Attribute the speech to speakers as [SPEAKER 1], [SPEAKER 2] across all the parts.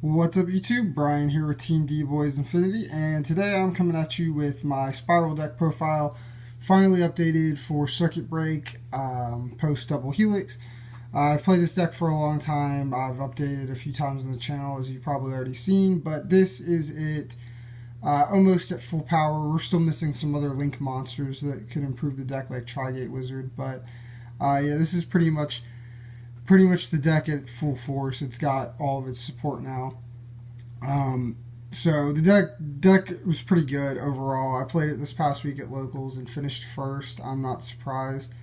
[SPEAKER 1] What's up YouTube? Brian here with Team D-Boyz Infinity, and today I'm coming at you with my SPYRAL deck profile, finally updated for Circuit Break post Double Helix. I've played this deck for a long time. I've updated a few times on the channel, as you've probably already seen, but this is it almost at full power. We're still missing some other link monsters that could improve the deck, like Trigate Wizard, but yeah, this is pretty much the deck at full force. It's got all of its support now. So the deck was pretty good overall. I played it this past week at locals and finished first. I'm not surprised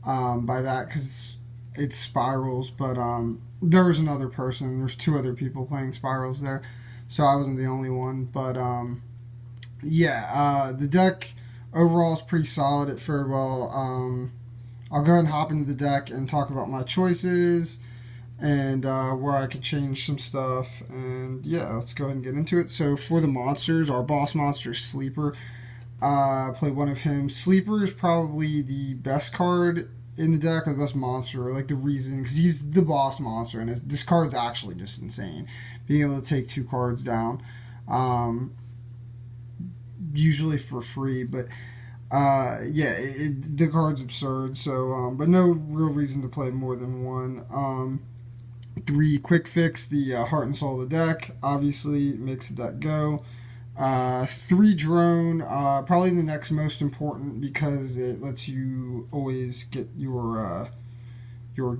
[SPEAKER 1] by that because it's spirals, but there was another person. There's two other people playing spirals there, so I wasn't the only one. But yeah, the deck overall is pretty solid. It fared well. I'll go ahead and hop into the deck and talk about my choices and where I could change some stuff. And yeah, let's go ahead and get into it. So for the monsters, our boss monster is Sleeper. Play one of him. Sleeper is probably the best card in the deck, or the best monster, or like the reason, because he's the boss monster, and this card's actually just insane. Being able to take two cards down, usually for free, but yeah, the card's absurd. So, but no real reason to play more than one. 3 quick fix, the heart and soul of the deck. Obviously, makes the deck go. 3 drone, probably the next most important because it lets you always get your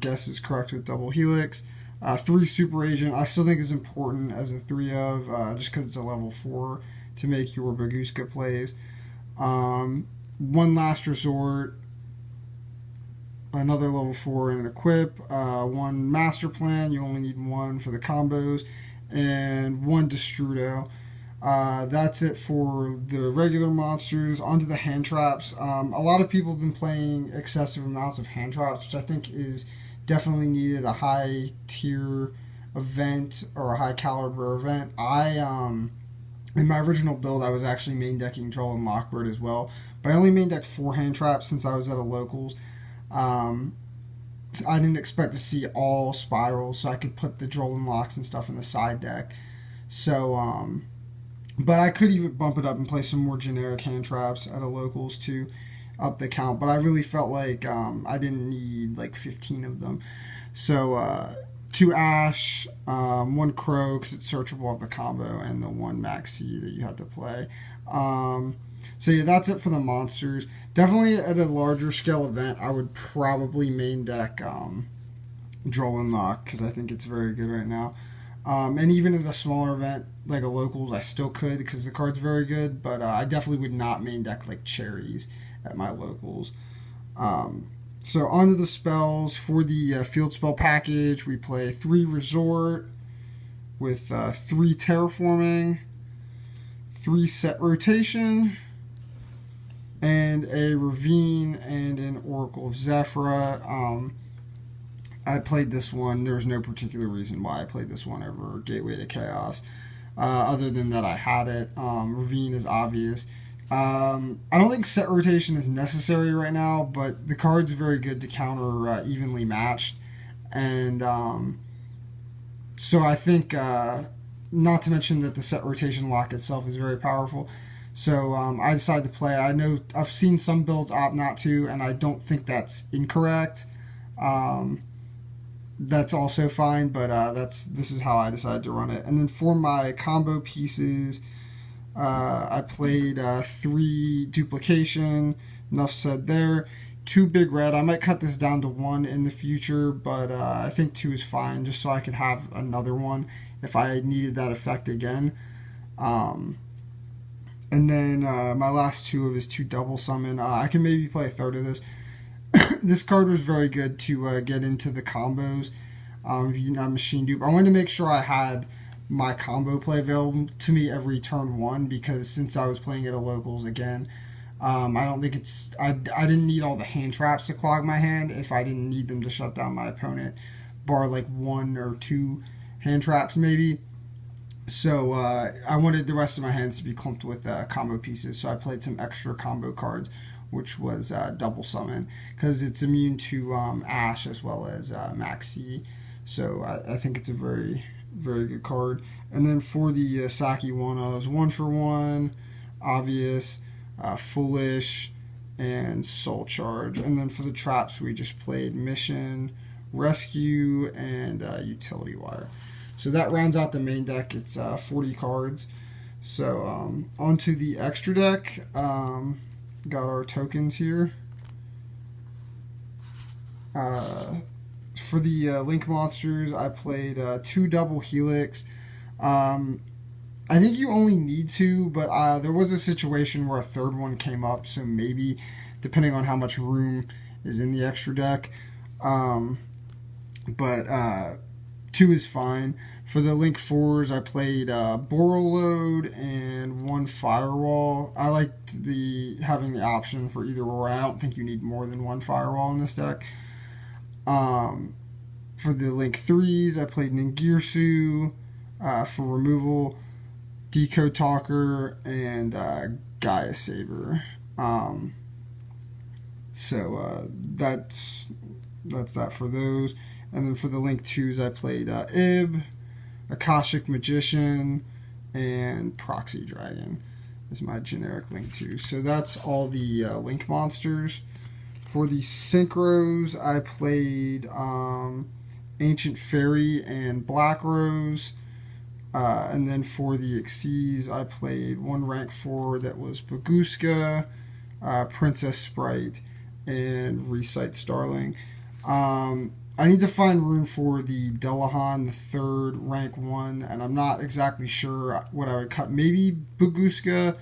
[SPEAKER 1] guesses correct with double helix. 3 super agent, I still think is important as a 3 of, just because it's a level 4 to make your Baguska plays. 1 last resort, another level 4 and an equip, 1 master plan, you only need 1 for the combos, and 1 Destrudo. That's it for the regular monsters. Onto the hand traps. A lot of people have been playing excessive amounts of hand traps, which I think is definitely needed. A high tier event or a high caliber event. In my original build, I was actually main decking Droll and Lockbird as well, but I only main decked 4 hand traps since I was at a locals. I didn't expect to see all spirals, so I could put the Droll and Locks and stuff in the side deck. So, but I could even bump it up and play some more generic hand traps at a locals to up the count. But I really felt like I didn't need like 15 of them. So 2 Ash, 1 Crow because it's searchable off the combo, and the 1 Maxi that you had to play. So yeah, that's it for the monsters. Definitely at a larger scale event, I would probably main deck Droll and Lock because I think it's very good right now. And even at a smaller event like a locals, I still could because the card's very good, but I definitely would not main deck like Cherries at my locals. So onto the spells. For the field spell package, we play 3 Resort with 3 Terraforming, 3 Set Rotation, and a Ravine and an Oracle of Zephyra. I played this one. There was no particular reason why I played this one over Gateway to Chaos, other than that I had it. Ravine is obvious. I don't think Set Rotation is necessary right now, but the card's very good to counter evenly matched. And so I think, not to mention that the Set Rotation lock itself is very powerful. So I decided to play. I know I've seen some builds opt not to, and I don't think that's incorrect. That's also fine, but this is how I decided to run it. And then for my combo pieces, I played 3 Duplication. Enough said there. 2 Big Red. I might cut this down to 1 in the future, but I think 2 is fine, just so I could have another one if I needed that effect again. And then my last 2 of his 2 Double Summon. I can maybe play a third of this. This card was very good to get into the combos. If you not machine dupe, I wanted to make sure I had my combo play available to me every turn 1, because since I was playing at a locals again, I don't think it's I didn't need all the hand traps to clog my hand if I didn't need them to shut down my opponent, bar like 1 or 2 hand traps maybe. So I wanted the rest of my hands to be clumped with combo pieces, so I played some extra combo cards, which was Double Summon, because it's immune to Ash as well as Maxi. So I think it's a very, very good card. And then for the Saki one, I was 1-for-1, Obvious, Foolish, and Soul Charge. And then for the traps, we just played Mission, Rescue, and Utility Wire. So that rounds out the main deck. It's 40 cards. So onto the extra deck. Got our tokens here. For the Link monsters, I played 2 double Helix. I think you only need 2, but there was a situation where a third one came up, so maybe, depending on how much room is in the extra deck. But 2 is fine. For the Link 4s, I played Borreload and 1 Firewall. I liked having the option for either or. I don't think you need more than 1 Firewall in this deck. For the Link 3s, I played Ningirsu for removal, Decode Talker, and Gaia Saber. So that's that for those. And then for the Link 2s, I played Ib, Akashic Magician, and Proxy Dragon is my generic Link 2. So that's all the Link monsters. For the Synchros, I played Ancient Fairy and Black Rose. And then for the Xyz, I played 1 rank 4 that was Baguska, Princess Sprite, and Recite Starling. I need to find room for the Delahan, the 3rd rank 1, and I'm not exactly sure what I would cut. Maybe Baguska.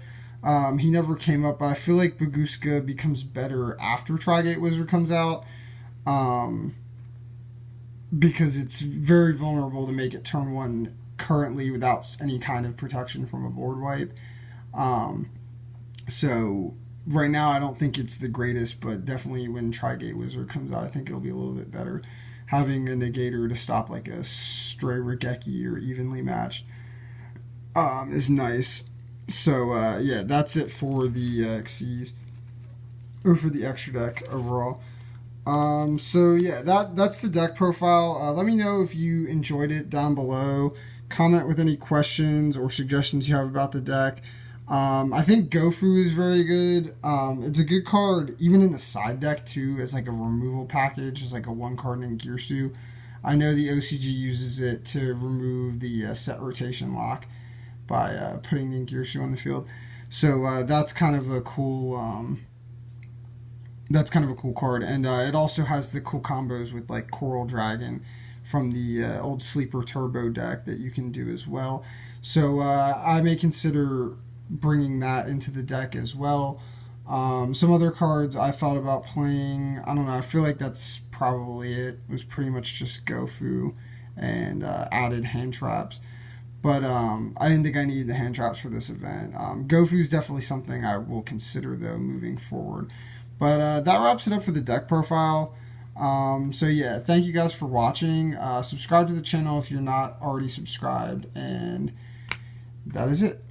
[SPEAKER 1] He never came up, but I feel like Baguska becomes better after Tri-Gate Wizard comes out, because it's very vulnerable to make it turn 1 currently without any kind of protection from a board wipe. So right now I don't think it's the greatest, but definitely when Tri-Gate Wizard comes out, I think it'll be a little bit better. Having a negator to stop like a stray Regeki or evenly matched is nice. So yeah, that's it for the Xyz, or for the extra deck overall. So yeah, that's the deck profile. Let me know if you enjoyed it down below. Comment with any questions or suggestions you have about the deck. I think Gofu is very good. It's a good card, even in the side deck too, as like a removal package, as like a 1 card in Girsu. I know the OCG uses it to remove the set rotation lock by putting Ningirsu on the field. So that's kind of a cool card, and it also has the cool combos with like Coral Dragon from the old Sleeper Turbo deck that you can do as well. So I may consider bringing that into the deck as well. Some other cards I thought about playing, I don't know, I feel like that's probably it. It was pretty much just Gofu and added hand traps. But I didn't think I needed the hand traps for this event. Gofu is definitely something I will consider, though, moving forward. But that wraps it up for the deck profile. So yeah, thank you guys for watching. Subscribe to the channel if you're not already subscribed. And that is it.